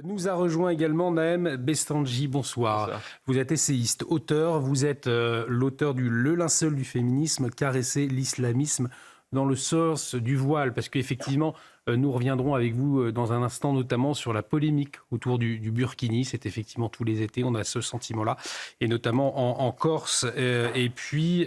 Nous a rejoint également Naëm Bestanji. Bonsoir. Bonsoir. Vous êtes essayiste, auteur. Vous êtes l'auteur du Le linceul du féminisme, caresser l'islamisme dans le sens du voile. Parce qu'effectivement, nous reviendrons avec vous dans un instant, notamment sur la polémique autour du burkini. C'est effectivement tous les étés, on a ce sentiment-là. Et notamment en Corse. Et puis,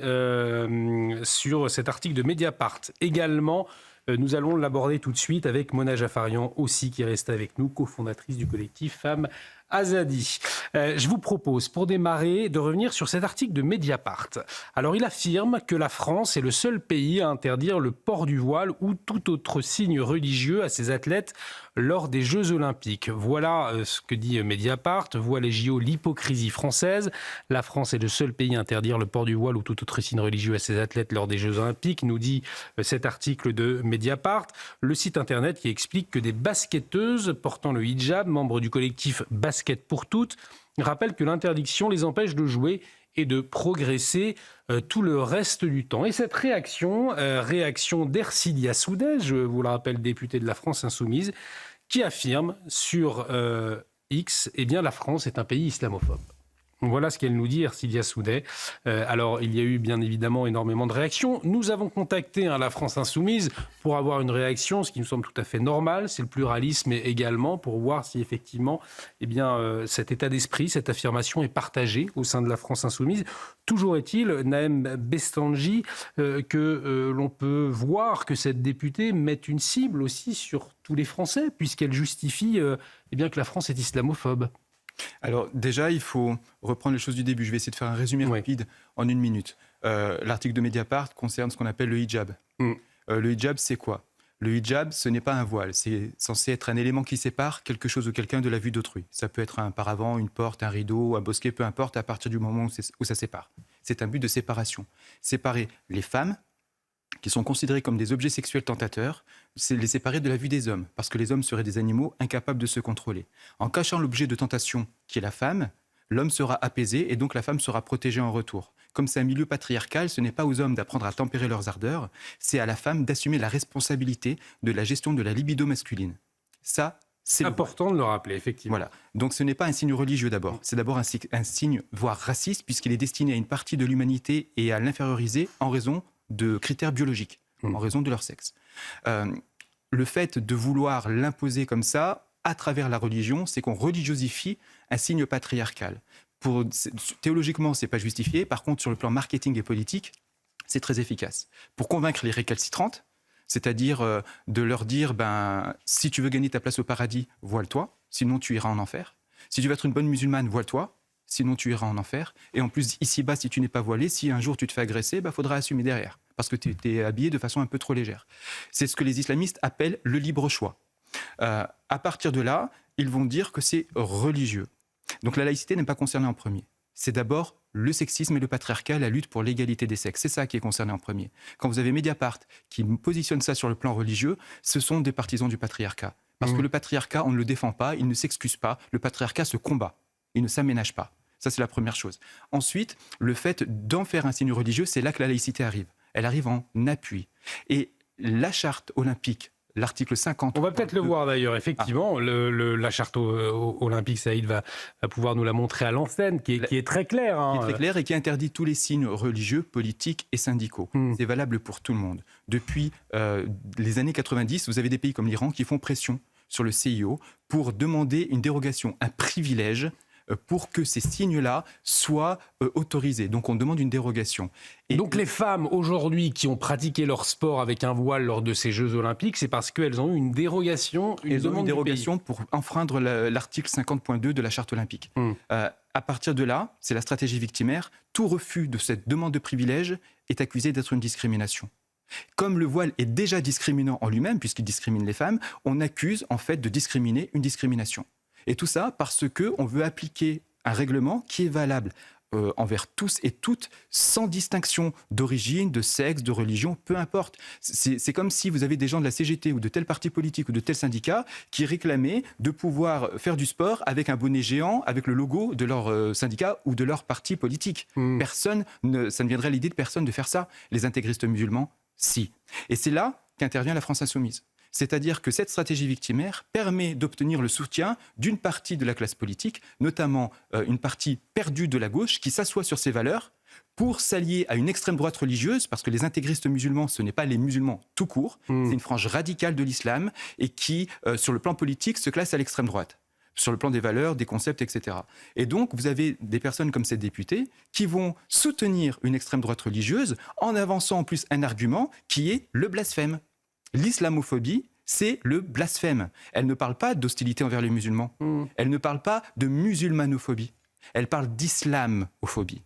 sur cet article de Mediapart également. Nous allons l'aborder tout de suite avec Mona Jafarian aussi qui reste avec nous, cofondatrice du collectif Femmes Azadi. Je vous propose pour démarrer de revenir sur cet article de Mediapart. Alors il affirme que la France est le seul pays à interdire le port du voile ou tout autre signe religieux à ses athlètes lors des Jeux Olympiques. Voilà ce que dit Mediapart. Voit les JO l'hypocrisie française. La France est le seul pays à interdire le port du voile ou tout autre signe religieux à ses athlètes lors des Jeux Olympiques, nous dit cet article de Mediapart. Le site internet qui explique que des basketteuses portant le hijab, membres du collectif Basket pour toutes, rappellent que l'interdiction les empêche de jouer et de progresser tout le reste du temps. Et cette réaction d'Ercilia Soudet, je vous le rappelle, députée de la France Insoumise, qui affirme sur X, eh bien la France est un pays islamophobe. Voilà ce qu'elle nous dit, Ercilia Soudet. Alors, il y a eu bien évidemment énormément de réactions. Nous avons contacté la France Insoumise pour avoir une réaction, ce qui me semble tout à fait normal. C'est le pluralisme également, pour voir si effectivement cet état d'esprit, cette affirmation est partagée au sein de la France Insoumise. Toujours est-il, Naëm Bestanji, que l'on peut voir que cette députée met une cible aussi sur tous les Français, puisqu'elle justifie que la France est islamophobe. Alors déjà, il faut reprendre les choses du début. Je vais essayer de faire un résumé rapide en 1 minute. L'article de Mediapart concerne ce qu'on appelle le hijab. Le hijab, c'est quoi ? Le hijab, ce n'est pas un voile. C'est censé être un élément qui sépare quelque chose ou quelqu'un de la vue d'autrui. Ça peut être un paravent, une porte, un rideau, un bosquet, peu importe, à partir du moment où ça sépare. C'est un but de séparation. Séparer les femmes, qui sont considérés comme des objets sexuels tentateurs, c'est les séparer de la vue des hommes, parce que les hommes seraient des animaux incapables de se contrôler. En cachant l'objet de tentation qui est la femme, l'homme sera apaisé et donc la femme sera protégée en retour. Comme c'est un milieu patriarcal, ce n'est pas aux hommes d'apprendre à tempérer leurs ardeurs, c'est à la femme d'assumer la responsabilité de la gestion de la libido masculine. Ça, c'est important de le rappeler, effectivement. Voilà. Donc ce n'est pas un signe religieux d'abord, c'est d'abord un signe, voire raciste, puisqu'il est destiné à une partie de l'humanité et à l'inférioriser en raison de critères biologiques, en raison de leur sexe. Le fait de vouloir l'imposer comme ça, à travers la religion, c'est qu'on religiosifie un signe patriarcal. Théologiquement, ce n'est pas justifié. Par contre, sur le plan marketing et politique, c'est très efficace. Pour convaincre les récalcitrantes, c'est-à-dire de leur dire, si tu veux gagner ta place au paradis, voile-toi, sinon tu iras en enfer. Si tu veux être une bonne musulmane, voile-toi, sinon tu iras en enfer. Et en plus, ici-bas, si tu n'es pas voilé, si un jour tu te fais agresser, faudra assumer derrière, parce que tu es habillé de façon un peu trop légère. C'est ce que les islamistes appellent le libre choix. À partir de là, ils vont dire que c'est religieux. Donc la laïcité n'est pas concernée en premier. C'est d'abord le sexisme et le patriarcat, la lutte pour l'égalité des sexes. C'est ça qui est concerné en premier. Quand vous avez Mediapart qui positionne ça sur le plan religieux, ce sont des partisans du patriarcat. Parce que le patriarcat, on ne le défend pas, il ne s'excuse pas, le patriarcat se combat. Il ne s'aménage pas. Ça, c'est la première chose. Ensuite, le fait d'en faire un signe religieux, c'est là que la laïcité arrive. Elle arrive en appui. Et la charte olympique, l'article 50... On va peut-être le voir d'ailleurs, effectivement. La charte olympique, Saïd va pouvoir nous la montrer à l'antenne, qui est très claire. Qui est très claire et qui interdit tous les signes religieux, politiques et syndicaux. C'est valable pour tout le monde. Depuis les années 90, vous avez des pays comme l'Iran qui font pression sur le CIO pour demander une dérogation, un privilège pour que ces signes-là soient autorisés. Donc on demande une dérogation. Et donc les femmes aujourd'hui qui ont pratiqué leur sport avec un voile lors de ces Jeux Olympiques, c'est parce qu'elles ont eu une dérogation, Elles ont eu une dérogation pour enfreindre l'article 50.2 de la charte olympique. À partir de là, c'est la stratégie victimaire. Tout refus de cette demande de privilège est accusé d'être une discrimination. Comme le voile est déjà discriminant en lui-même, puisqu'il discrimine les femmes, on accuse en fait de discriminer une discrimination. Et tout ça parce qu'on veut appliquer un règlement qui est valable envers tous et toutes, sans distinction d'origine, de sexe, de religion, peu importe. C'est comme si vous avez des gens de la CGT ou de tel parti politique ou de tel syndicat qui réclamaient de pouvoir faire du sport avec un bonnet géant, avec le logo de leur syndicat ou de leur parti politique. Ça ne viendrait à l'idée de personne de faire ça. Les intégristes musulmans, si. Et c'est là qu'intervient la France Insoumise. C'est-à-dire que cette stratégie victimaire permet d'obtenir le soutien d'une partie de la classe politique, notamment une partie perdue de la gauche, qui s'assoit sur ses valeurs pour s'allier à une extrême droite religieuse, parce que les intégristes musulmans, ce n'est pas les musulmans tout court, c'est une frange radicale de l'islam et qui, sur le plan politique, se classe à l'extrême droite, sur le plan des valeurs, des concepts, etc. Et donc, vous avez des personnes comme cette députée qui vont soutenir une extrême droite religieuse en avançant en plus un argument qui est le blasphème. L'islamophobie, c'est le blasphème. Elle ne parle pas d'hostilité envers les musulmans. Elle ne parle pas de musulmanophobie. Elle parle d'islamophobie.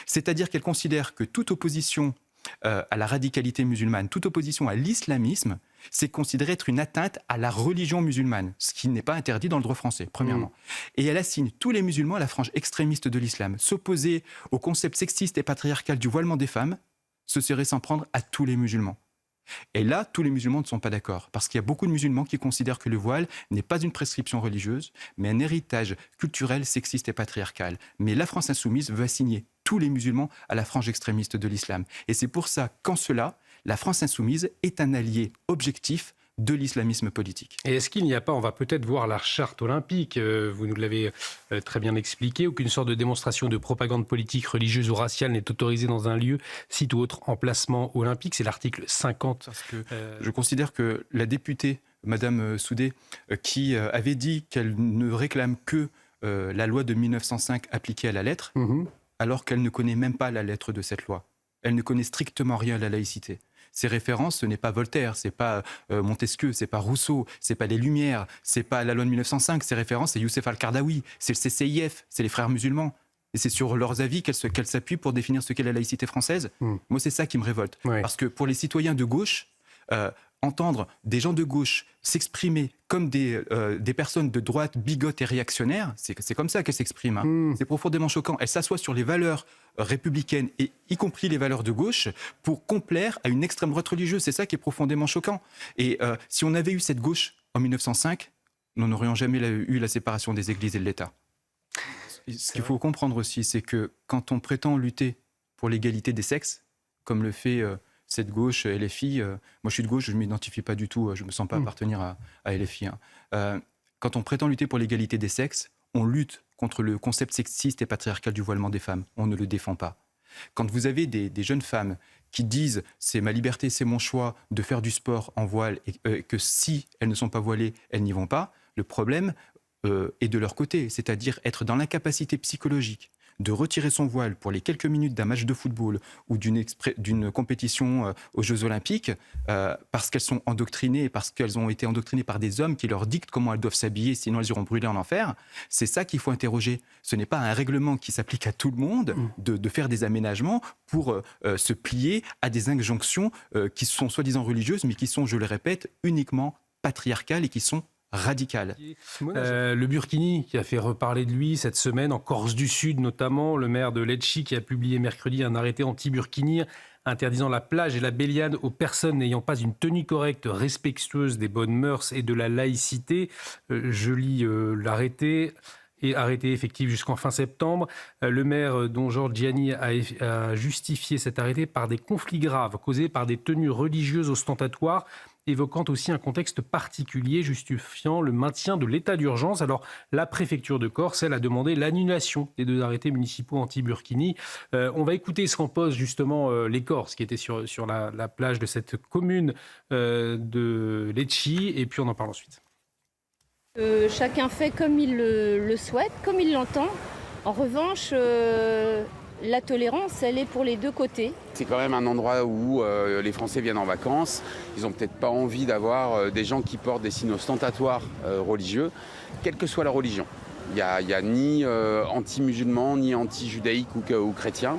C'est-à-dire qu'elle considère que toute opposition à la radicalité musulmane, toute opposition à l'islamisme, c'est considéré être une atteinte à la religion musulmane, ce qui n'est pas interdit dans le droit français, premièrement. Et elle assigne tous les musulmans à la frange extrémiste de l'islam. S'opposer au concept sexiste et patriarcal du voilement des femmes, ce serait s'en prendre à tous les musulmans. Et là, tous les musulmans ne sont pas d'accord, parce qu'il y a beaucoup de musulmans qui considèrent que le voile n'est pas une prescription religieuse, mais un héritage culturel, sexiste et patriarcal. Mais la France insoumise veut assigner tous les musulmans à la frange extrémiste de l'islam. Et c'est pour ça qu'en cela, la France insoumise est un allié objectif de l'islamisme politique. Et est-ce qu'il n'y a pas, on va peut-être voir la charte olympique, vous nous l'avez très bien expliqué, aucune sorte de démonstration de propagande politique, religieuse ou raciale n'est autorisée dans un lieu, site ou autre emplacement olympique. C'est l'article 50. Parce que je considère que la députée, Madame Soudé, qui avait dit qu'elle ne réclame que la loi de 1905 appliquée à la lettre, alors qu'elle ne connaît même pas la lettre de cette loi. Elle ne connaît strictement rien à la laïcité. Ces références, ce n'est pas Voltaire, c'est pas Montesquieu, c'est pas Rousseau, c'est pas les Lumières, c'est pas la loi de 1905. Ces références, c'est Youssef Al-Qaradawi, c'est le CCIF, c'est les frères musulmans. Et c'est sur leurs avis qu'elles s'appuient pour définir ce qu'est la laïcité française. Moi, c'est ça qui me révolte. Ouais. Parce que pour les citoyens de gauche, entendre des gens de gauche s'exprimer comme des personnes de droite bigotes et réactionnaires, c'est comme ça qu'elles s'expriment. C'est profondément choquant. Elles s'assoient sur les valeurs républicaines, et y compris les valeurs de gauche, pour complaire à une extrême droite religieuse. C'est ça qui est profondément choquant. Et si on avait eu cette gauche en 1905, nous n'aurions jamais eu la séparation des églises et de l'État. Ce qu'il faut comprendre aussi, c'est que quand on prétend lutter pour l'égalité des sexes, comme le fait cette gauche LFI, moi je suis de gauche, je ne m'identifie pas du tout, je ne me sens pas appartenir à LFI. Quand on prétend lutter pour l'égalité des sexes, on lutte contre le concept sexiste et patriarcal du voilement des femmes. On ne le défend pas. Quand vous avez des jeunes femmes qui disent « c'est ma liberté, c'est mon choix de faire du sport en voile » et que si elles ne sont pas voilées, elles n'y vont pas, le problème est de leur côté, c'est-à-dire être dans l'incapacité psychologique de retirer son voile pour les quelques minutes d'un match de football ou d'une compétition aux Jeux Olympiques, parce qu'elles sont endoctrinées, parce qu'elles ont été endoctrinées par des hommes qui leur dictent comment elles doivent s'habiller, sinon elles iront brûler en enfer. C'est ça qu'il faut interroger. Ce n'est pas un règlement qui s'applique à tout le monde de faire des aménagements pour se plier à des injonctions qui sont soi-disant religieuses, mais qui sont, je le répète, uniquement patriarcales et qui sont radical. Le Burkini qui a fait reparler de lui cette semaine, en Corse du Sud notamment, le maire de Lecce qui a publié mercredi un arrêté anti-Burkini interdisant la plage et la baignade aux personnes n'ayant pas une tenue correcte, respectueuse des bonnes mœurs et de la laïcité. Je lis l'arrêté. Et arrêté effectif jusqu'en fin septembre. Le maire, dont Georges Gianni, a justifié cet arrêté par des conflits graves causés par des tenues religieuses ostentatoires, évoquant aussi un contexte particulier justifiant le maintien de l'état d'urgence. Alors, la préfecture de Corse, elle, a demandé l'annulation des 2 arrêtés municipaux anti-Burkini. On va écouter ce qu'en posent justement les Corses qui étaient sur la plage de cette commune de Lecce, et puis on en parle ensuite. Chacun fait comme il le souhaite, comme il l'entend. En revanche, la tolérance, elle est pour les deux côtés. C'est quand même un endroit où les Français viennent en vacances. Ils n'ont peut-être pas envie d'avoir des gens qui portent des signes ostentatoires religieux, quelle que soit la religion. Il n'y a ni anti-musulman, ni anti-judaïque ou chrétien.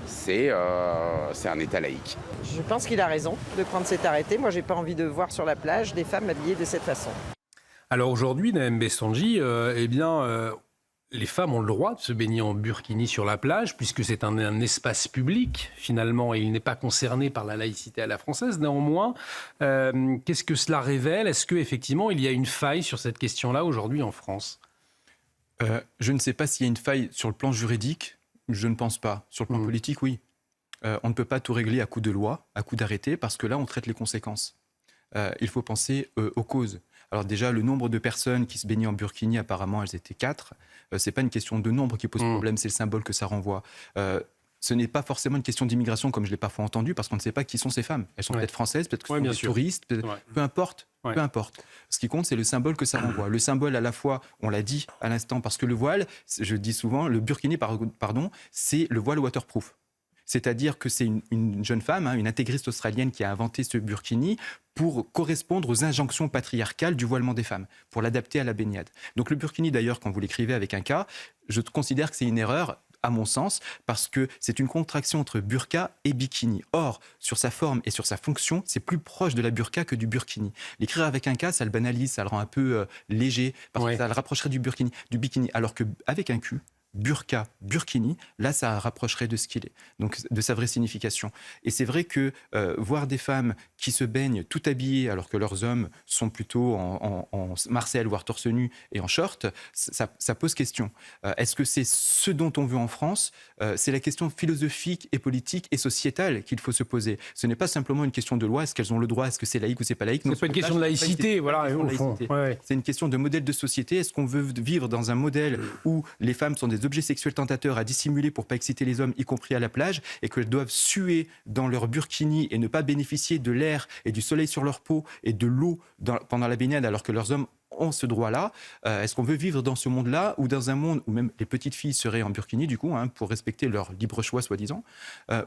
C'est un État laïque. Je pense qu'il a raison de prendre cet arrêté. Moi, je n'ai pas envie de voir sur la plage des femmes habillées de cette façon. Alors aujourd'hui, Nahem Bestandji, les femmes ont le droit de se baigner en burkini sur la plage, puisque c'est un espace public, finalement, et il n'est pas concerné par la laïcité à la française. Néanmoins, qu'est-ce que cela révèle ? Est-ce qu'effectivement, il y a une faille sur cette question-là aujourd'hui en France ? Je ne sais pas s'il y a une faille sur le plan juridique, je ne pense pas. Sur le plan politique, oui. On ne peut pas tout régler à coup de loi, à coup d'arrêté, parce que là, on traite les conséquences. il faut penser aux causes. Alors déjà, le nombre de personnes qui se baignaient en burkini, apparemment, elles étaient 4. C'est pas une question de nombre qui pose problème, c'est le symbole que ça renvoie. Ce n'est pas forcément une question d'immigration, comme je l'ai parfois entendu, parce qu'on ne sait pas qui sont ces femmes. Elles sont peut-être françaises, peut-être que ce sont des touristes, peu importe. Peu importe. Ce qui compte, c'est le symbole que ça renvoie. Le symbole, à la fois, on l'a dit à l'instant, parce que le voile, je dis souvent, le burkini, c'est le voile waterproof. C'est-à-dire que c'est une jeune femme, une intégriste australienne qui a inventé ce burkini pour correspondre aux injonctions patriarcales du voilement des femmes, pour l'adapter à la baignade. Donc le burkini, d'ailleurs, quand vous l'écrivez avec un K, je considère que c'est une erreur, à mon sens, parce que c'est une contraction entre burqa et bikini. Or, sur sa forme et sur sa fonction, c'est plus proche de la burqa que du burkini. L'écrire avec un K, ça le banalise, ça le rend un peu léger, parce que ça le rapprocherait du bikini, alors qu'avec un Q, burqa, burkini, là, ça rapprocherait de ce qu'il est, donc de sa vraie signification. Et c'est vrai que voir des femmes qui se baignent tout habillées alors que leurs hommes sont plutôt en marcel, voire torse nu et en short, ça pose question. Est-ce que c'est ce dont on veut en France ? C'est la question philosophique et politique et sociétale qu'il faut se poser. Ce n'est pas simplement une question de loi, est-ce qu'elles ont le droit, est-ce que c'est laïque ou c'est pas laïque ? C'est pas une question de laïcité, voilà, au fond. C'est une question de modèle de société. Est-ce qu'on veut vivre dans un modèle où les femmes sont des objets sexuels tentateurs à dissimuler pour pas exciter les hommes, y compris à la plage, et qu'elles doivent suer dans leur burkini et ne pas bénéficier de l'air et du soleil sur leur peau et de l'eau pendant la baignade alors que leurs hommes ont ce droit-là. Est-ce qu'on veut vivre dans ce monde-là ou dans un monde où même les petites filles seraient en burkini, du coup, pour respecter leur libre choix, soi-disant,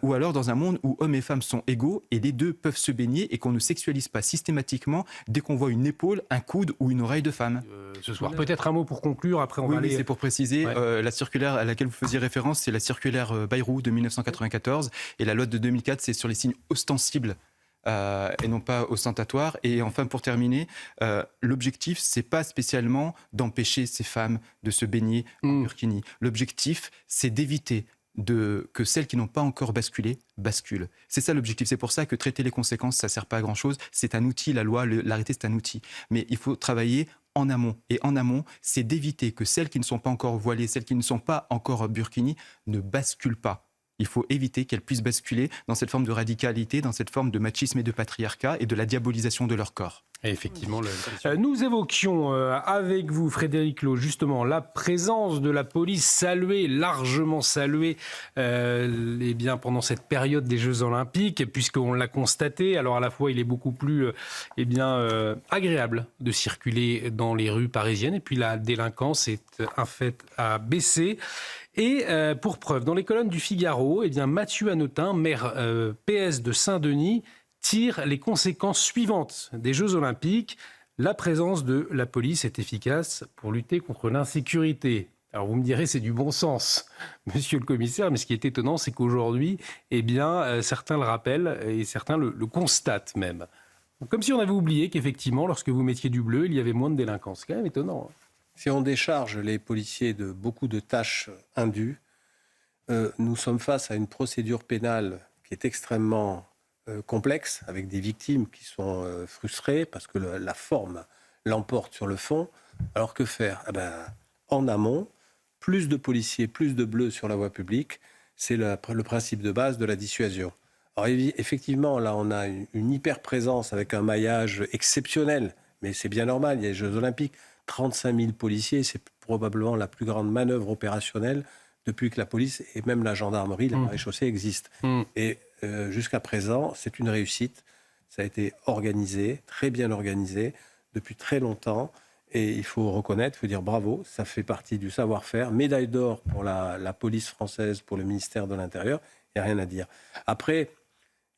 ou alors dans un monde où hommes et femmes sont égaux et les deux peuvent se baigner et qu'on ne sexualise pas systématiquement dès qu'on voit une épaule, un coude ou une oreille de femme. Ce soir. Peut-être un mot pour conclure, après on va aller... Oui, c'est pour préciser, la circulaire à laquelle vous faisiez référence, c'est la circulaire Bayrou de 1994, et la loi de 2004, c'est sur les signes ostensibles. Et non pas ostentatoire. Et enfin, pour terminer, l'objectif, c'est pas spécialement d'empêcher ces femmes de se baigner en burkini. L'objectif, c'est d'éviter que celles qui n'ont pas encore basculé basculent. C'est ça l'objectif. C'est pour ça que traiter les conséquences, ça sert pas à grand-chose. C'est un outil, la loi, l'arrêté, c'est un outil. Mais il faut travailler en amont. Et en amont, c'est d'éviter que celles qui ne sont pas encore voilées, celles qui ne sont pas encore burkini, ne basculent pas. Il faut éviter qu'elles puissent basculer dans cette forme de radicalité, dans cette forme de machisme et de patriarcat et de la diabolisation de leur corps. Et effectivement, nous évoquions avec vous, Frédéric Loos, justement la présence de la police largement saluée pendant cette période des Jeux Olympiques, puisqu'on l'a constaté. Alors à la fois, il est beaucoup plus agréable de circuler dans les rues parisiennes, et puis la délinquance est un fait à baisser. Et pour preuve, dans les colonnes du Figaro, Mathieu Hanotin, maire PS de Saint-Denis, tire les conséquences suivantes des Jeux Olympiques. La présence de la police est efficace pour lutter contre l'insécurité. Alors vous me direz, c'est du bon sens, monsieur le commissaire, mais ce qui est étonnant, c'est qu'aujourd'hui, certains le rappellent et certains le constatent même. Comme si on avait oublié qu'effectivement, lorsque vous mettiez du bleu, il y avait moins de délinquance. C'est quand même étonnant. Si on décharge les policiers de beaucoup de tâches indues, nous sommes face à une procédure pénale qui est extrêmement complexe, avec des victimes qui sont frustrées parce que la forme l'emporte sur le fond. Alors que faire ? En amont, plus de policiers, plus de bleus sur la voie publique, c'est le principe de base de la dissuasion. Alors effectivement, là, on a une hyper-présence avec un maillage exceptionnel, mais c'est bien normal, il y a les Jeux Olympiques. 35 000 policiers, c'est probablement la plus grande manœuvre opérationnelle depuis que la police et même la gendarmerie, la maréchaussée existent. Et jusqu'à présent, c'est une réussite. Ça a été organisé, très bien organisé, depuis très longtemps. Et il faut reconnaître, il faut dire bravo, ça fait partie du savoir-faire. Médaille d'or pour la police française, pour le ministère de l'Intérieur, il n'y a rien à dire. Après,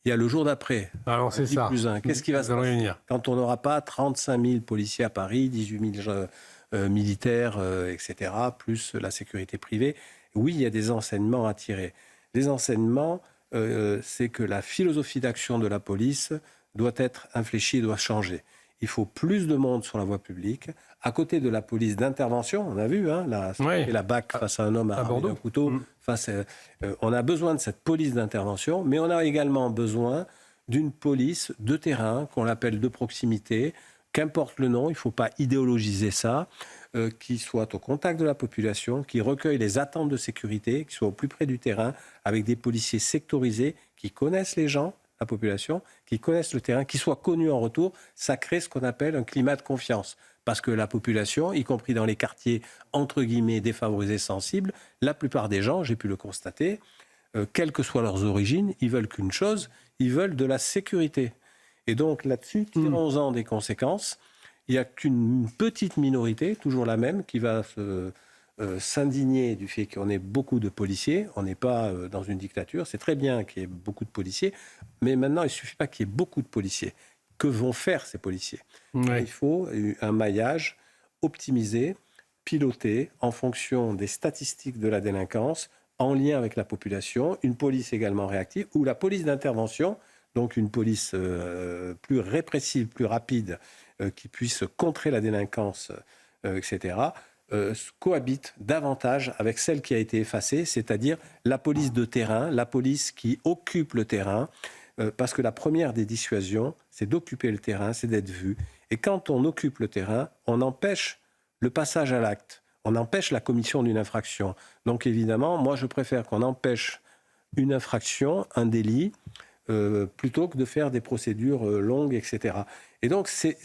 il y a le jour d'après. Alors c'est ça. +1. Qu'est-ce qui va se passer quand on n'aura pas 35 000 policiers à Paris, 18 000 militaires, etc., plus la sécurité privée? Oui, il y a des enseignements à tirer. Les enseignements, c'est que la philosophie d'action de la police doit être infléchie, doit changer. Il faut plus de monde sur la voie publique. À côté de la police d'intervention, on a vu la BAC face à un homme armé d'un couteau. On a besoin de cette police d'intervention, mais on a également besoin d'une police de terrain, qu'on appelle de proximité, qu'importe le nom, il ne faut pas idéologiser ça, qui soit au contact de la population, qui recueille les attentes de sécurité, qui soit au plus près du terrain, avec des policiers sectorisés, qui connaissent les gens, la population, qui connaissent le terrain, qui soient connus en retour, ça crée ce qu'on appelle un climat de confiance. Parce que la population, y compris dans les quartiers entre guillemets défavorisés, sensibles, la plupart des gens, j'ai pu le constater, quelles que soient leurs origines, ils veulent qu'une chose, ils veulent de la sécurité. Et donc là-dessus, tirons-en des conséquences. Il n'y a qu'une petite minorité, toujours la même, qui va s'indigner du fait qu'on ait beaucoup de policiers. On n'est pas dans une dictature. C'est très bien qu'il y ait beaucoup de policiers. Mais maintenant, il ne suffit pas qu'il y ait beaucoup de policiers. Que vont faire ces policiers ? Il faut un maillage optimisé, piloté, en fonction des statistiques de la délinquance, en lien avec la population. Une police également réactive, ou la police d'intervention, donc une police plus répressive, plus rapide, qui puisse contrer la délinquance, etc., cohabite davantage avec celle qui a été effacée, c'est-à-dire la police de terrain, la police qui occupe le terrain, parce que la première des dissuasions, c'est d'occuper le terrain, c'est d'être vu. Et quand on occupe le terrain, on empêche le passage à l'acte, on empêche la commission d'une infraction. Donc évidemment, moi je préfère qu'on empêche une infraction, un délit, plutôt que de faire des procédures longues, etc. Et donc c'est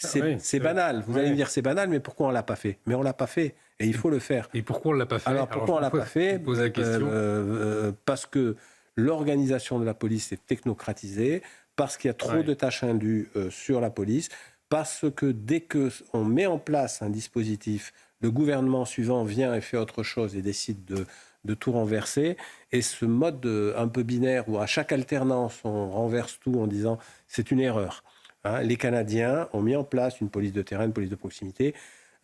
banal. Vous allez me dire c'est banal, mais pourquoi on ne l'a pas fait ? Mais on ne l'a pas fait, et il faut le faire. Et pourquoi on ne l'a pas fait ? Alors pourquoi on ne l'a pas fait ? Pose la question. Parce que l'organisation de la police est technocratisée, parce qu'il y a trop de tâches indues sur la police, parce que dès qu'on met en place un dispositif, le gouvernement suivant vient et fait autre chose et décide de tout renverser. Et ce mode un peu binaire où à chaque alternance, on renverse tout en disant c'est une erreur. Les Canadiens ont mis en place une police de terrain, une police de proximité.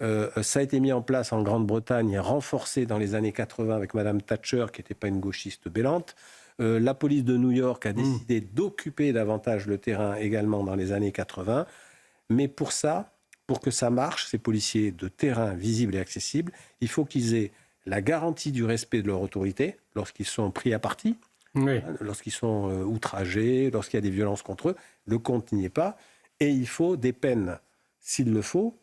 Ça a été mis en place en Grande-Bretagne et renforcé dans les années 80 avec Mme Thatcher, qui n'était pas une gauchiste bêlante. La police de New York a décidé d'occuper davantage le terrain également dans les années 80. Mais pour que ça marche, ces policiers de terrain visibles et accessibles, il faut qu'ils aient la garantie du respect de leur autorité lorsqu'ils sont pris à partie, lorsqu'ils sont outragés, lorsqu'il y a des violences contre eux. Le compte n'y est pas. Et il faut des peines, s'il le faut,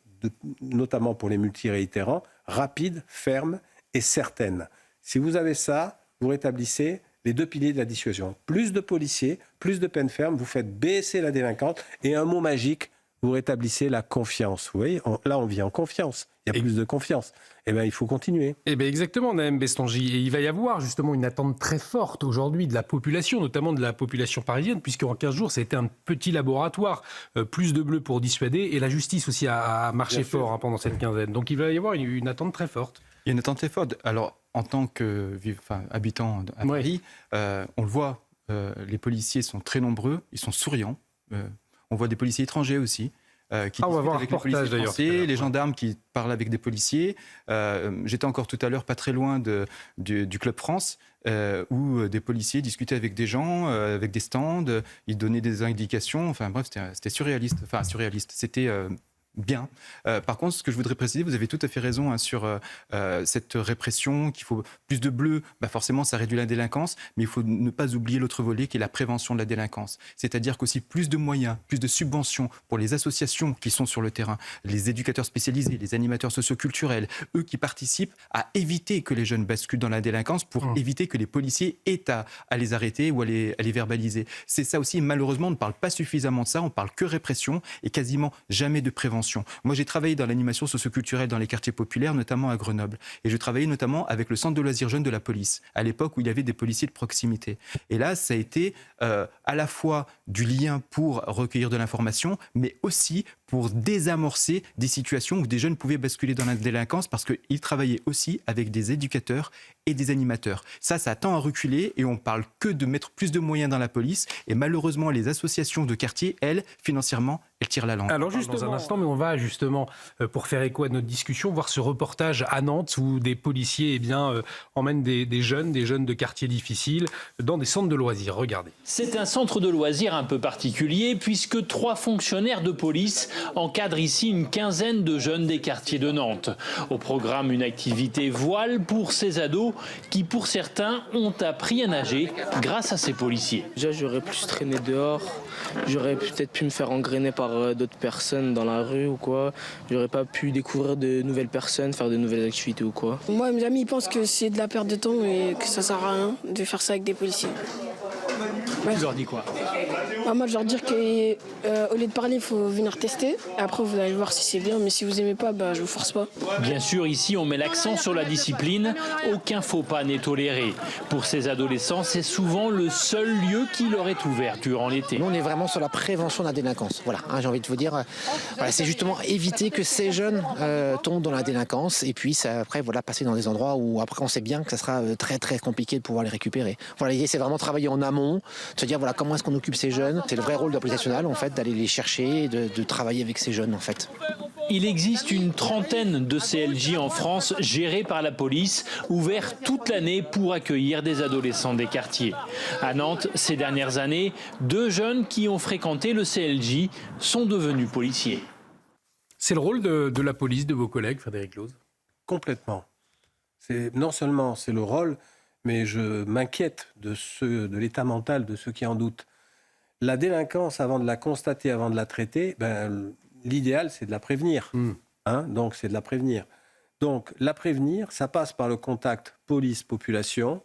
notamment pour les multiréitérants, rapides, fermes et certaines. Si vous avez ça, vous rétablissez les deux piliers de la dissuasion. Plus de policiers, plus de peines fermes, vous faites baisser la délinquance. Et un mot magique, vous rétablissez la confiance. Vous voyez, là, on vit en confiance. Il y a plus de confiance. Eh bien, il faut continuer. Eh bien, exactement, Naëm Bestangy. Et il va y avoir justement une attente très forte aujourd'hui de la population, notamment de la population parisienne, puisqu'en 15 jours, ça a été un petit laboratoire. Plus de bleu pour dissuader. Et la justice aussi a marché fort pendant cette quinzaine. Donc, il va y avoir une attente très forte. Il y a une attente très forte. Alors, en tant qu'habitant à Paris, on le voit, les policiers sont très nombreux, ils sont souriants. On voit des policiers étrangers aussi. Qui on va voir avec les policiers français, les gendarmes qui parlent avec des policiers. J'étais encore tout à l'heure pas très loin du Club France, où des policiers discutaient avec des gens, avec des stands, ils donnaient des indications. Enfin bref, c'était surréaliste. Enfin surréaliste, c'était bien. Par contre, ce que je voudrais préciser, vous avez tout à fait raison sur cette répression, qu'il faut plus de bleu, forcément ça réduit la délinquance, mais il faut ne pas oublier l'autre volet qui est la prévention de la délinquance. C'est-à-dire qu'aussi plus de moyens, plus de subventions pour les associations qui sont sur le terrain, les éducateurs spécialisés, les animateurs socioculturels, eux qui participent à éviter que les jeunes basculent dans la délinquance pour éviter que les policiers aient à les arrêter ou à les verbaliser. C'est ça aussi, malheureusement, on ne parle pas suffisamment de ça, on parle que répression et quasiment jamais de prévention. Moi, j'ai travaillé dans l'animation socioculturelle dans les quartiers populaires, notamment à Grenoble. Et je travaillais notamment avec le centre de loisirs jeunes de la police, à l'époque où il y avait des policiers de proximité. Et là, ça a été à la fois du lien pour recueillir de l'information, mais aussi pour désamorcer des situations où des jeunes pouvaient basculer dans la délinquance parce qu'ils travaillaient aussi avec des éducateurs et des animateurs. Ça tend à reculer et on parle que de mettre plus de moyens dans la police. Et malheureusement, les associations de quartier, elles, financièrement, elles tirent la langue. Alors justement, dans un instant, mais on va justement, pour faire écho à notre discussion, voir ce reportage à Nantes où des policiers emmènent des jeunes de quartiers difficiles dans des centres de loisirs. Regardez. C'est un centre de loisirs un peu particulier puisque 3 fonctionnaires de police encadrent ici une quinzaine de jeunes des quartiers de Nantes. Au programme, une activité voile pour ces ados qui, pour certains, ont appris à nager grâce à ces policiers. Déjà, j'aurais plus traîné dehors. J'aurais peut-être pu me faire engrainer par d'autres personnes dans la rue ou quoi. J'aurais pas pu découvrir de nouvelles personnes, faire de nouvelles activités ou quoi. Moi, mes amis pensent que c'est de la perte de temps et que ça sert à rien de faire ça avec des policiers. Tu leur dis quoi ? Moi, je leur dire qu'au lieu de parler, il faut venir tester. Et après, vous allez voir si c'est bien. Mais si vous aimez pas, je vous force pas. Bien sûr, ici, on met l'accent sur la discipline. Aucun faux pas n'est toléré. Pour ces adolescents, c'est souvent le seul lieu qui leur est ouvert durant l'été. Nous, on est vraiment sur la prévention de la délinquance. Voilà, j'ai envie de vous dire, c'est justement éviter que ces jeunes tombent dans la délinquance et puis après, passer dans des endroits où après on sait bien que ça sera très très compliqué de pouvoir les récupérer. Voilà, l'idée c'est vraiment travailler en amont, de se dire comment est-ce qu'on occupe ces jeunes. C'est le vrai rôle de la police nationale en fait, d'aller les chercher, de travailler avec ces jeunes en fait. Il existe une trentaine de CLJ en France gérés par la police, ouverts toute l'année pour accueillir des adolescents des quartiers. À Nantes, ces dernières années, 2 jeunes qui ont fréquenté le CLJ sont devenus policiers. C'est le rôle de la police, de vos collègues, Frédéric Lhoz? Complètement. Non seulement c'est le rôle, mais je m'inquiète de l'état mental de ceux qui en doutent. La délinquance, avant de la constater, avant de la traiter, l'idéal, c'est de la prévenir. Donc, c'est de la prévenir. Donc, la prévenir, ça passe par le contact police-population,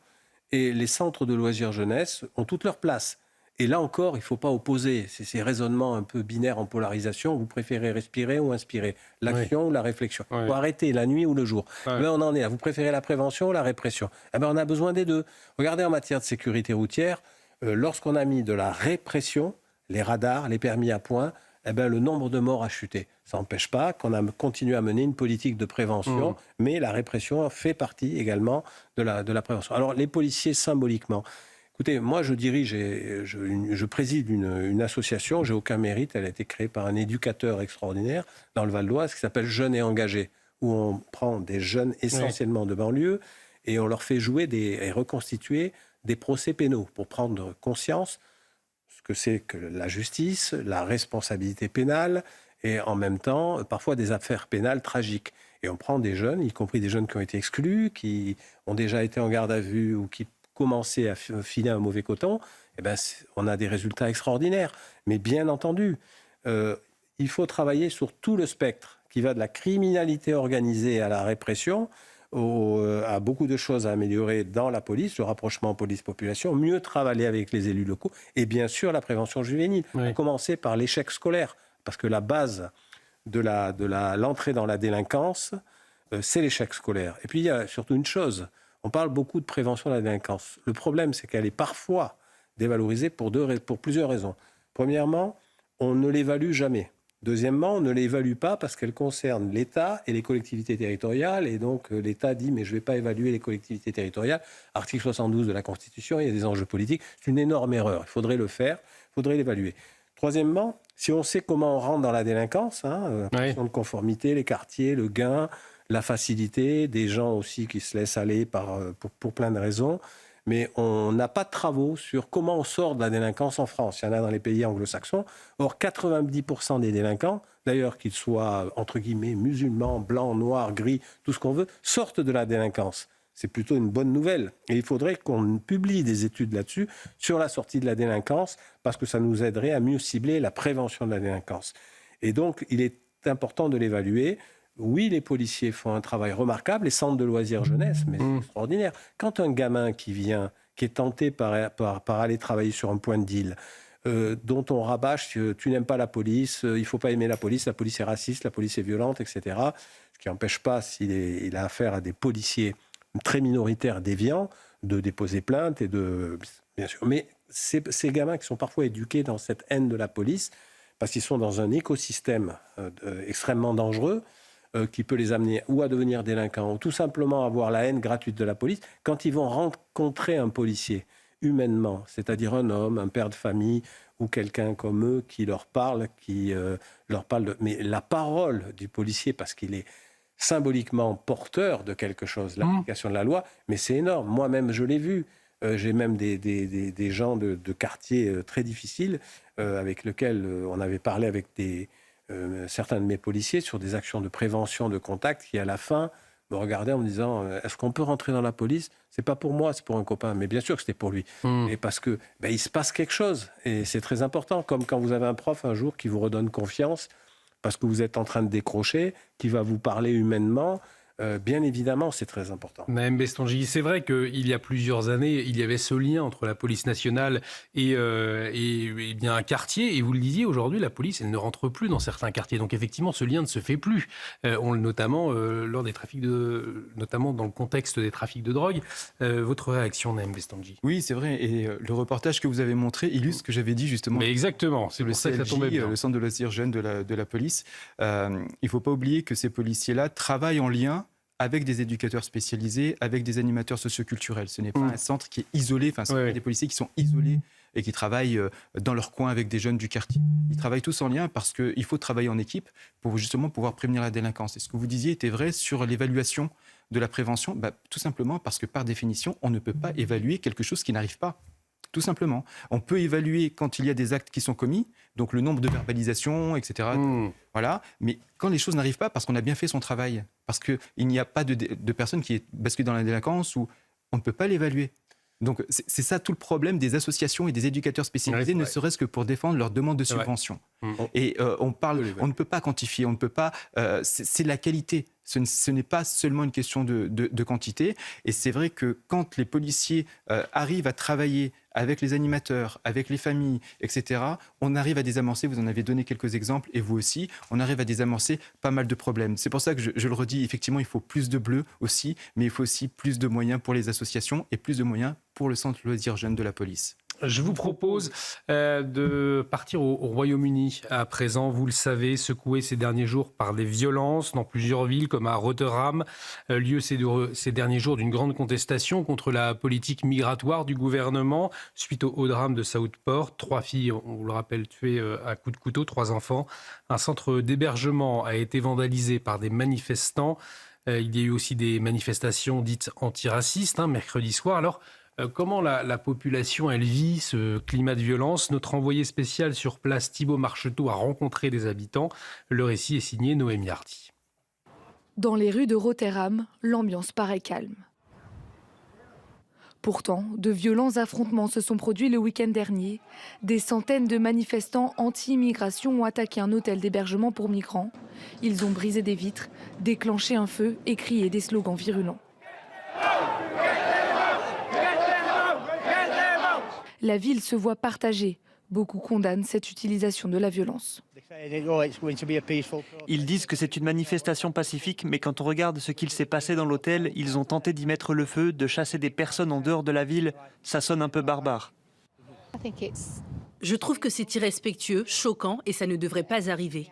et les centres de loisirs jeunesse ont toute leur place. Et là encore, il ne faut pas opposer ces raisonnements un peu binaires en polarisation. Vous préférez respirer ou inspirer, l'action ou la réflexion. Il faut arrêter la nuit ou le jour. On en est là. Vous préférez la prévention ou la répression? On a besoin des deux. Regardez en matière de sécurité routière, lorsqu'on a mis de la répression, les radars, les permis à points, le nombre de morts a chuté. Ça n'empêche pas qu'on a continué à mener une politique de prévention, mais la répression fait partie également de la prévention. Alors les policiers, symboliquement, écoutez, moi je préside une association, j'ai aucun mérite, elle a été créée par un éducateur extraordinaire dans le Val d'Oise qui s'appelle Jeunes et Engagés, où on prend des jeunes essentiellement de banlieue et on leur fait jouer et reconstituer des procès pénaux pour prendre conscience ce que c'est que la justice, la responsabilité pénale et en même temps parfois des affaires pénales tragiques. Et on prend des jeunes, y compris des jeunes qui ont été exclus, qui ont déjà été en garde à vue ou qui commençaient à filer un mauvais coton, on a des résultats extraordinaires. Mais bien entendu, il faut travailler sur tout le spectre qui va de la criminalité organisée à la répression, à beaucoup de choses à améliorer dans la police, le rapprochement police-population, mieux travailler avec les élus locaux et bien sûr la prévention juvénile. À commencer par l'échec scolaire, parce que la base de l'entrée dans la délinquance, c'est l'échec scolaire. Et puis il y a surtout une chose, on parle beaucoup de prévention de la délinquance. Le problème, c'est qu'elle est parfois dévalorisée pour plusieurs raisons. Premièrement, on ne l'évalue jamais. Deuxièmement, on ne l'évalue pas parce qu'elle concerne l'État et les collectivités territoriales. Et donc, l'État dit, mais je ne vais pas évaluer les collectivités territoriales. Article 72 de la Constitution, il y a des enjeux politiques. C'est une énorme erreur. Il faudrait le faire, il faudrait l'évaluer. Troisièmement, si on sait comment on rentre dans la délinquance, la question de conformité, les quartiers, le gain, la facilité, des gens aussi qui se laissent aller pour plein de raisons. Mais on n'a pas de travaux sur comment on sort de la délinquance en France. Il y en a dans les pays anglo-saxons. Or, 90% des délinquants, d'ailleurs qu'ils soient, entre guillemets, musulmans, blancs, noirs, gris, tout ce qu'on veut, sortent de la délinquance. C'est plutôt une bonne nouvelle. Et il faudrait qu'on publie des études là-dessus, sur la sortie de la délinquance, parce que ça nous aiderait à mieux cibler la prévention de la délinquance. Et donc, il est important de l'évaluer. Oui, les policiers font un travail remarquable, les centres de loisirs jeunesse, mais c'est extraordinaire. Quand un gamin qui est tenté par aller travailler sur un point de deal, dont on rabâche, tu n'aimes pas la police, il ne faut pas aimer la police est raciste, la police est violente, etc. Ce qui n'empêche pas, s'il a affaire à des policiers très minoritaires déviants, de déposer plainte bien sûr. Mais ces gamins qui sont parfois éduqués dans cette haine de la police, parce qu'ils sont dans un écosystème extrêmement dangereux, qui peut les amener ou à devenir délinquants ou tout simplement à avoir la haine gratuite de la police, quand ils vont rencontrer un policier humainement, c'est-à-dire un homme, un père de famille ou quelqu'un comme eux qui leur parle, mais la parole du policier, parce qu'il est symboliquement porteur de quelque chose, l'application de la loi, mais c'est énorme. Moi-même, je l'ai vu. J'ai même des gens de quartiers très difficiles avec lesquels on avait parlé avec certains de mes policiers sur des actions de prévention de contact qui, à la fin, me regardaient en me disant « Est-ce qu'on peut rentrer dans la police ? C'est pas pour moi, c'est pour un copain. » Mais bien sûr que c'était pour lui. Et parce que il se passe quelque chose. Et c'est très important. Comme quand vous avez un prof un jour qui vous redonne confiance parce que vous êtes en train de décrocher, qui va vous parler humainement. bien évidemment, c'est très important. Mme Bestangy, c'est vrai qu'il y a plusieurs années, il y avait ce lien entre la police nationale et bien un quartier. Et vous le disiez, aujourd'hui, la police, elle ne rentre plus dans certains quartiers. Donc effectivement, ce lien ne se fait plus. Notamment lors des trafics notamment dans le contexte des trafics de drogue. Votre réaction, Mme Bestangy? Oui, c'est vrai. Et le reportage que vous avez montré illustre ce que j'avais dit justement. Mais exactement, c'est le pour ça que ça tombait bien. Le centre de loisirs jeunes de la police. Il ne faut pas oublier que ces policiers-là travaillent en lien avec des éducateurs spécialisés, avec des animateurs socioculturels. Ce n'est pas un centre qui est isolé, ce sont des policiers qui sont isolés et qui travaillent dans leur coin avec des jeunes du quartier. Ils travaillent tous en lien parce qu'il faut travailler en équipe pour justement pouvoir prévenir la délinquance. Et ce que vous disiez était vrai sur l'évaluation de la prévention, tout simplement parce que par définition, on ne peut pas évaluer quelque chose qui n'arrive pas. Tout simplement. On peut évaluer quand il y a des actes qui sont commis, donc le nombre de verbalisations, etc. Voilà. Mais quand les choses n'arrivent pas, parce qu'on a bien fait son travail, parce qu'il n'y a pas de personne qui est basculée dans la délinquance, ou on ne peut pas l'évaluer. Donc c'est ça tout le problème des associations et des éducateurs spécialisés, ne serait-ce que pour défendre leurs demandes de subvention. Et on ne peut pas quantifier, on ne peut pas. C'est la qualité. Ce n'est pas seulement une question de quantité. Et c'est vrai que quand les policiers arrivent à travailler avec les animateurs, avec les familles, etc., on arrive à désamorcer, vous en avez donné quelques exemples, et vous aussi, on arrive à désamorcer pas mal de problèmes. C'est pour ça que je le redis, effectivement, il faut plus de bleu aussi, mais il faut aussi plus de moyens pour les associations et plus de moyens pour le centre loisirs jeunes de la police. Je vous propose de partir au Royaume-Uni à présent. Vous le savez, secoué ces derniers jours par des violences dans plusieurs villes comme à Rotherham, lieu ces derniers jours d'une grande contestation contre la politique migratoire du gouvernement suite au drame de Southport. 3 filles, on le rappelle, tuées à coups de couteau, 3 enfants. Un centre d'hébergement a été vandalisé par des manifestants. Il y a eu aussi des manifestations dites antiracistes mercredi soir. Alors, comment la population, elle vit ce climat de violence? Notre envoyé spécial sur place, Thibaut Marcheteau, a rencontré des habitants. Le récit est signé Noémie Hardy. Dans les rues de Rotherham, l'ambiance paraît calme. Pourtant, de violents affrontements se sont produits le week-end dernier. Des centaines de manifestants anti-immigration ont attaqué un hôtel d'hébergement pour migrants. Ils ont brisé des vitres, déclenché un feu et crié des slogans virulents. La ville se voit partagée. Beaucoup condamnent cette utilisation de la violence. Ils disent que c'est une manifestation pacifique, mais quand on regarde ce qu'il s'est passé dans l'hôtel, ils ont tenté d'y mettre le feu, de chasser des personnes en dehors de la ville. Ça sonne un peu barbare. Je trouve que c'est irrespectueux, choquant et ça ne devrait pas arriver.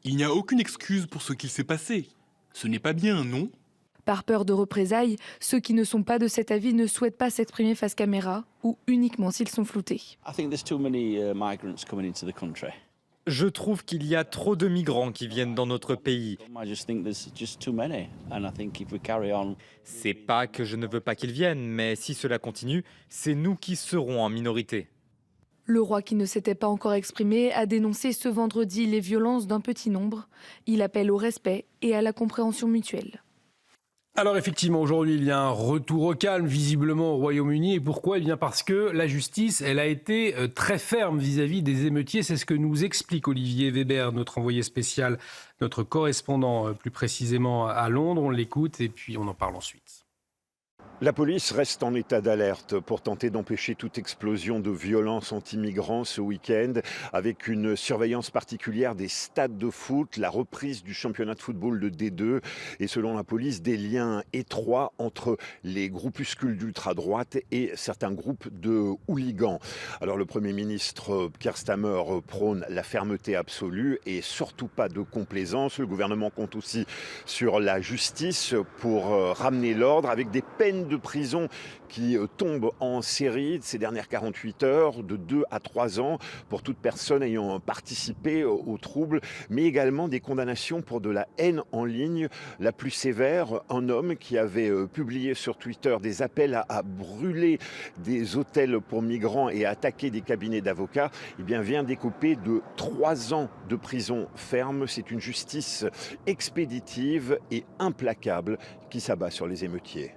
Il n'y a aucune excuse pour ce qu'il s'est passé. Ce n'est pas bien, non ? Par peur de représailles, ceux qui ne sont pas de cet avis ne souhaitent pas s'exprimer face caméra ou uniquement s'ils sont floutés. Je trouve qu'il y a trop de migrants qui viennent dans notre pays. C'est pas que je ne veux pas qu'ils viennent, mais si cela continue, c'est nous qui serons en minorité. Le roi, qui ne s'était pas encore exprimé, a dénoncé ce vendredi les violences d'un petit nombre. Il appelle au respect et à la compréhension mutuelle. Alors effectivement, aujourd'hui, il y a un retour au calme, visiblement, au Royaume-Uni. Et pourquoi ? Eh bien parce que la justice, elle a été très ferme vis-à-vis des émeutiers. C'est ce que nous explique Olivier Weber, notre envoyé spécial, notre correspondant plus précisément à Londres. On l'écoute et puis on en parle ensuite. La police reste en état d'alerte pour tenter d'empêcher toute explosion de violence anti-migrants ce week-end, avec une surveillance particulière des stades de foot, la reprise du championnat de football de D2 et selon la police, des liens étroits entre les groupuscules d'ultra-droite et certains groupes de hooligans. Alors le Premier ministre Keir Starmer prône la fermeté absolue et surtout pas de complaisance. Le gouvernement compte aussi sur la justice pour ramener l'ordre avec des peines de prison qui tombent en série ces dernières 48 heures, de 2 à 3 ans pour toute personne ayant participé aux troubles, mais également des condamnations pour de la haine en ligne. La plus sévère, un homme qui avait publié sur Twitter des appels à brûler des hôtels pour migrants et à attaquer des cabinets d'avocats, eh bien, vient d'écoper de 3 ans de prison ferme. C'est une justice expéditive et implacable qui s'abat sur les émeutiers.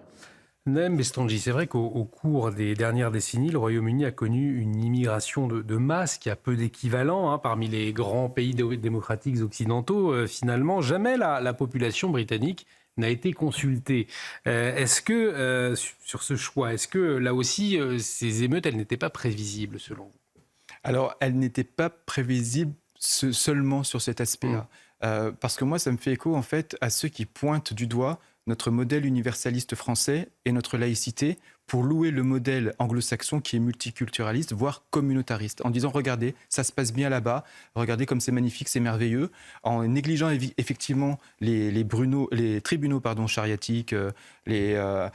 Naëm Bestanji, c'est vrai qu'au cours des dernières décennies, le Royaume-Uni a connu une immigration de masse qui a peu d'équivalent parmi les grands pays démocratiques occidentaux. Finalement, jamais la population britannique n'a été consultée. Est-ce que, sur ce choix, est-ce que là aussi, ces émeutes, elles n'étaient pas prévisibles selon vous? Alors, elles n'étaient pas prévisibles seulement sur cet aspect-là. Parce que moi, ça me fait écho en fait à ceux qui pointent du doigt notre modèle universaliste français et notre laïcité pour louer le modèle anglo-saxon qui est multiculturaliste, voire communautariste, en disant regardez, ça se passe bien là-bas, regardez comme c'est magnifique, c'est merveilleux, en négligeant effectivement les tribunaux chariatiques, ils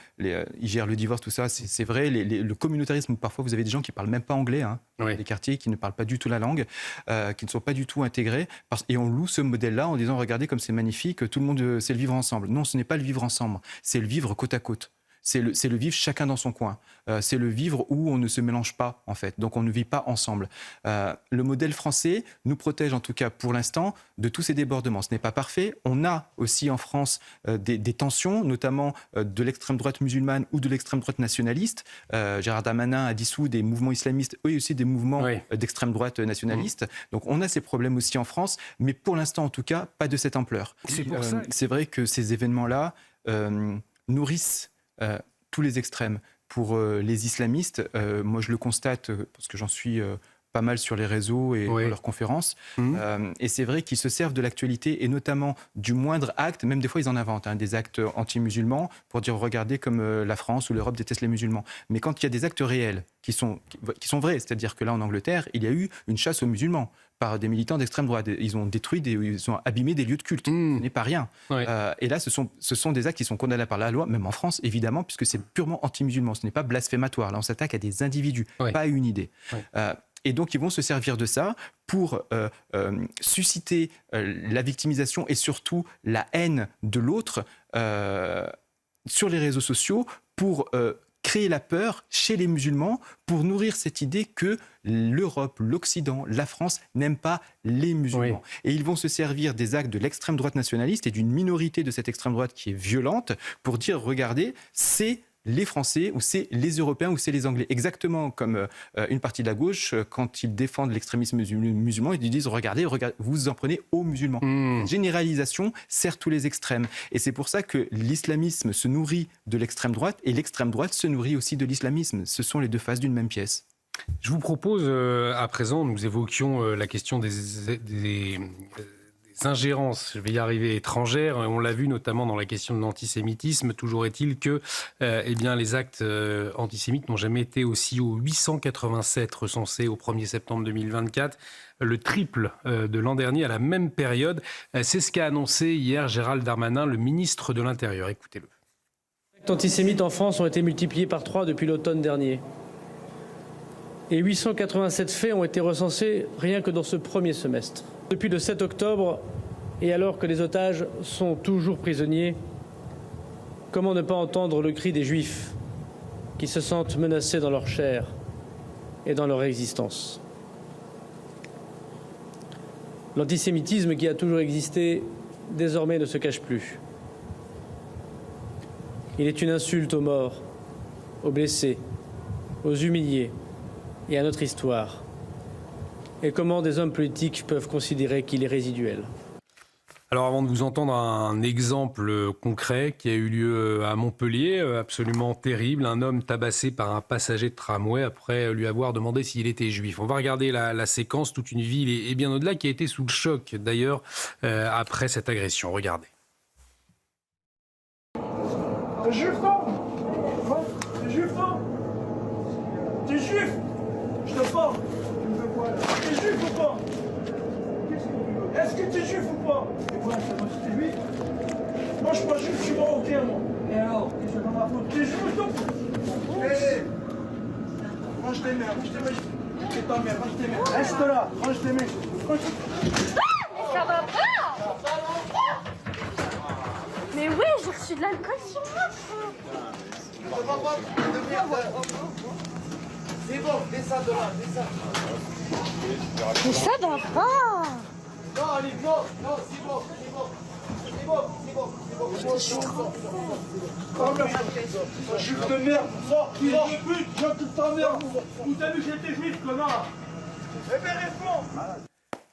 gèrent le divorce, tout ça, c'est vrai, le communautarisme, parfois vous avez des gens qui ne parlent même pas anglais, des quartiers qui ne parlent pas du tout la langue, qui ne sont pas du tout intégrés, et on loue ce modèle-là en disant regardez comme c'est magnifique, tout le monde c'est le vivre ensemble. Non, ce n'est pas le vivre ensemble, c'est le vivre côte à côte. C'est le vivre chacun dans son coin. C'est le vivre où on ne se mélange pas, en fait. Donc, on ne vit pas ensemble. Le modèle français nous protège, en tout cas pour l'instant, de tous ces débordements. Ce n'est pas parfait. On a aussi en France des tensions, notamment de l'extrême droite musulmane ou de l'extrême droite nationaliste. Gérald Darmanin a dissous des mouvements islamistes, eux aussi des mouvements d'extrême droite nationaliste. Donc, on a ces problèmes aussi en France, mais pour l'instant, en tout cas, pas de cette ampleur. C'est vrai que ces événements-là nourrissent tous les extrêmes. Pour les islamistes, moi je le constate parce que j'en suis pas mal sur les réseaux et dans leurs conférences, et c'est vrai qu'ils se servent de l'actualité et notamment du moindre acte, même des fois ils en inventent, des actes anti-musulmans pour dire regardez comme la France ou l'Europe déteste les musulmans. Mais quand il y a des actes réels qui sont vrais, c'est-à-dire que là en Angleterre, il y a eu une chasse aux musulmans par des militants d'extrême droite. Ils ont détruit, ils ont abîmé des lieux de culte. Ce n'est pas rien. Et là, ce sont des actes qui sont condamnés par la loi, même en France, évidemment, puisque c'est purement anti-musulman. Ce n'est pas blasphématoire. Là, on s'attaque à des individus, pas à une idée. Et donc, ils vont se servir de ça pour susciter la victimisation et surtout la haine de l'autre sur les réseaux sociaux pour créer la peur chez les musulmans pour nourrir cette idée que l'Europe, l'Occident, la France n'aiment pas les musulmans. Et ils vont se servir des actes de l'extrême droite nationaliste et d'une minorité de cette extrême droite qui est violente pour dire, regardez, c'est les Français ou c'est les Européens ou c'est les Anglais. Exactement comme une partie de la gauche, quand ils défendent l'extrémisme musulman, ils disent regardez, vous en prenez aux musulmans. Généralisation sert tous les extrêmes. Et c'est pour ça que l'islamisme se nourrit de l'extrême droite et l'extrême droite se nourrit aussi de l'islamisme. Ce sont les deux faces d'une même pièce. Je vous propose à présent, nous évoquions la question des ingérences, je vais y arriver, étrangères. On l'a vu notamment dans la question de l'antisémitisme. Toujours est-il que les actes antisémites n'ont jamais été aussi hauts. 887 recensés au 1er septembre 2024, le triple de l'an dernier à la même période. C'est ce qu'a annoncé hier Gérald Darmanin, le ministre de l'Intérieur. Écoutez-le. Les actes antisémites en France ont été multipliés par 3 depuis l'automne dernier. Et 887 faits ont été recensés rien que dans ce premier semestre. Depuis le 7 octobre, et alors que les otages sont toujours prisonniers, comment ne pas entendre le cri des Juifs qui se sentent menacés dans leur chair et dans leur existence? L'antisémitisme qui a toujours existé, désormais ne se cache plus. Il est une insulte aux morts, aux blessés, aux humiliés et à notre histoire. Et comment des hommes politiques peuvent considérer qu'il est résiduel? Alors avant de vous entendre un exemple concret qui a eu lieu à Montpellier, absolument terrible, un homme tabassé par un passager de tramway après lui avoir demandé s'il était juif. On va regarder la séquence, toute une ville et bien au-delà qui a été sous le choc d'ailleurs après cette agression. Regardez. T'es juif toi? T'es juif toi? T'es juif? Je te parle. T'es juif ou pas? Est-ce que t'es juif ou pas? Et quoi, t'es juif? Moi je suis pas juif, je suis marocain moi. Et alors, qu'est-ce que t'en as à foutre? T'es juif ou pas? Range tes mains, c'est ta mère, range tes mains. Reste là, range tes mains. Mais ça va pas! Mais ouais, j'ai reçu de l'alcool sur moi. C'est bon, descends de là, descends. Mais ça va pas! Non, allez, non, c'est bon, c'est bon. C'est bon, c'est bon, c'est bon. Juif de merde, sors, de pute, viens toute ta merde. Où t'as vu que j'étais juif, connard? Eh ben réponds.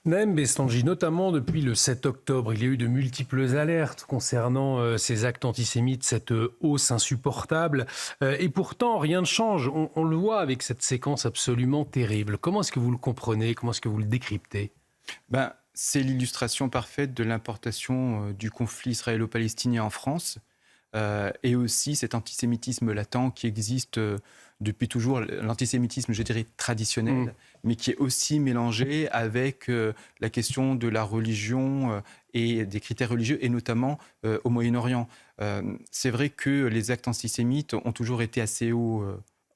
Naëm Bestanji, notamment depuis le 7 octobre, il y a eu de multiples alertes concernant ces actes antisémites, cette hausse insupportable. Et pourtant, rien ne change. On le voit avec cette séquence absolument terrible. Comment est-ce que vous le comprenez? Comment est-ce que vous le décryptez? C'est l'illustration parfaite de l'importation du conflit israélo-palestinien en France. Et aussi cet antisémitisme latent qui existe depuis toujours, l'antisémitisme, je dirais, traditionnel, mais qui est aussi mélangé avec la question de la religion et des critères religieux, et notamment au Moyen-Orient. C'est vrai que les actes antisémites ont toujours été assez hauts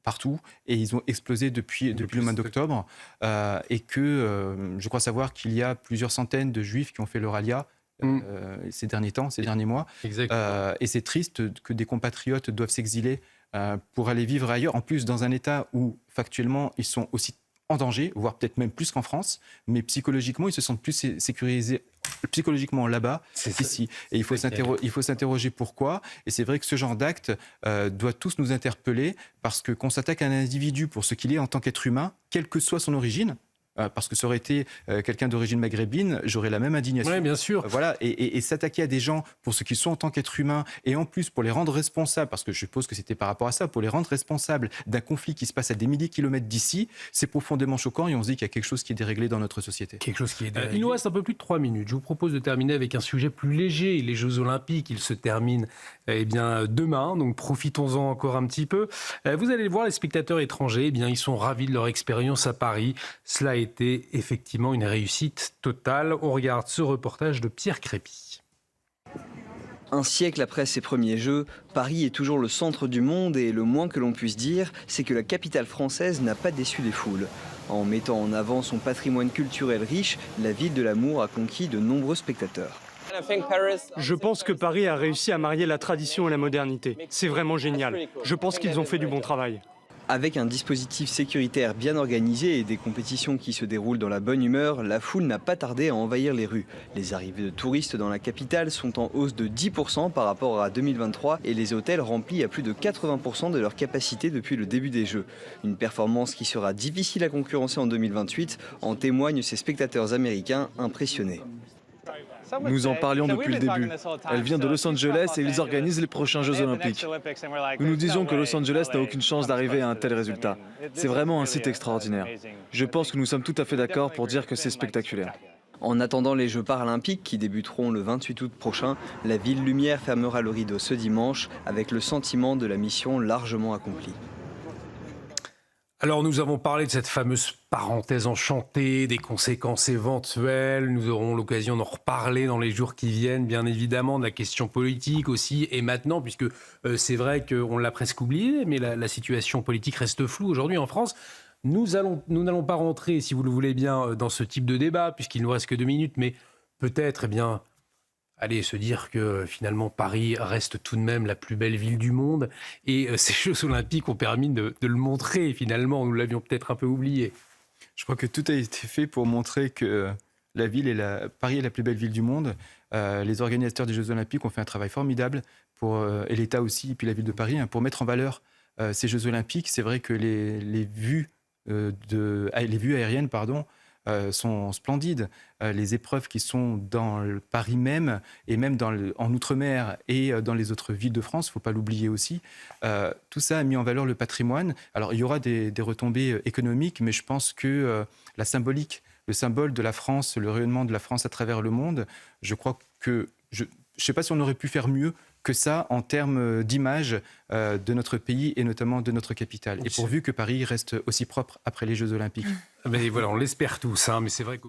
partout, et ils ont explosé depuis le mois d'octobre, et que je crois savoir qu'il y a plusieurs centaines de juifs qui ont fait le rallia ces derniers mois. Et c'est triste que des compatriotes doivent s'exiler pour aller vivre ailleurs, en plus dans un état où factuellement ils sont aussi en danger, voire peut-être même plus qu'en France, mais psychologiquement ils se sentent plus sécurisés psychologiquement là-bas qu'ici. Et il faut s'interroger pourquoi. Et c'est vrai que ce genre d'acte doit tous nous interpeller, parce que qu'on s'attaque à un individu pour ce qu'il est en tant qu'être humain, quelle que soit son origine, parce que ça aurait été quelqu'un d'origine maghrébine, j'aurais la même indignation. Oui, bien sûr. Voilà, et s'attaquer à des gens pour ce qu'ils sont en tant qu'êtres humains, et en plus pour les rendre responsables, parce que je suppose que c'était par rapport à ça, pour les rendre responsables d'un conflit qui se passe à des milliers de kilomètres d'ici, c'est profondément choquant, et on se dit qu'il y a quelque chose qui est déréglé dans notre société. Quelque chose qui est déréglé. Il nous reste un peu plus de 3 minutes. Je vous propose de terminer avec un sujet plus léger. Les Jeux Olympiques, ils se terminent demain, donc profitons-en encore un petit peu. Vous allez le voir, les spectateurs étrangers, ils sont ravis de leur expérience à Paris. Cela a été effectivement une réussite totale. On regarde ce reportage de Pierre Crépy. Un siècle après ses premiers Jeux, Paris est toujours le centre du monde, et le moins que l'on puisse dire, c'est que la capitale française n'a pas déçu les foules. En mettant en avant son patrimoine culturel riche, la ville de l'amour a conquis de nombreux spectateurs. Je pense que Paris a réussi à marier la tradition et la modernité. C'est vraiment génial. Je pense qu'ils ont fait du bon travail. Avec un dispositif sécuritaire bien organisé et des compétitions qui se déroulent dans la bonne humeur, la foule n'a pas tardé à envahir les rues. Les arrivées de touristes dans la capitale sont en hausse de 10% par rapport à 2023, et les hôtels remplis à plus de 80% de leur capacité depuis le début des Jeux. Une performance qui sera difficile à concurrencer en 2028, en témoignent ces spectateurs américains impressionnés. Nous en parlions depuis le début. Elle vient de Los Angeles et ils organisent les prochains Jeux Olympiques. Nous nous disons que Los Angeles n'a aucune chance d'arriver à un tel résultat. C'est vraiment un site extraordinaire. Je pense que nous sommes tout à fait d'accord pour dire que c'est spectaculaire. En attendant les Jeux paralympiques qui débuteront le 28 août prochain, la ville lumière fermera le rideau ce dimanche avec le sentiment de la mission largement accomplie. Alors nous avons parlé de cette fameuse parenthèse enchantée, des conséquences éventuelles. Nous aurons l'occasion d'en reparler dans les jours qui viennent, bien évidemment, de la question politique aussi. Et maintenant, puisque c'est vrai qu'on l'a presque oublié, mais la situation politique reste floue aujourd'hui en France. Nous n'allons pas rentrer, si vous le voulez bien, dans ce type de débat, puisqu'il nous reste que 2 minutes, mais peut-être, allez, se dire que finalement Paris reste tout de même la plus belle ville du monde, et ces Jeux Olympiques ont permis de le montrer finalement, nous l'avions peut-être un peu oublié. Je crois que tout a été fait pour montrer que Paris est la plus belle ville du monde. Les organisateurs des Jeux Olympiques ont fait un travail formidable, et l'État aussi, et puis la ville de Paris, pour mettre en valeur ces Jeux Olympiques. C'est vrai que les vues aériennes, sont splendides. Les épreuves qui sont dans Paris même, et même en Outre-mer et dans les autres villes de France, il ne faut pas l'oublier aussi. Tout ça a mis en valeur le patrimoine. Alors, il y aura des retombées économiques, mais je pense que la symbolique, le symbole de la France, le rayonnement de la France à travers le monde, je crois que... Je ne sais pas si on aurait pu faire mieux que ça en termes d'image de notre pays et notamment de notre capitale. Et pourvu que Paris reste aussi propre après les Jeux Olympiques. Mais voilà, on l'espère tous, mais c'est vrai que...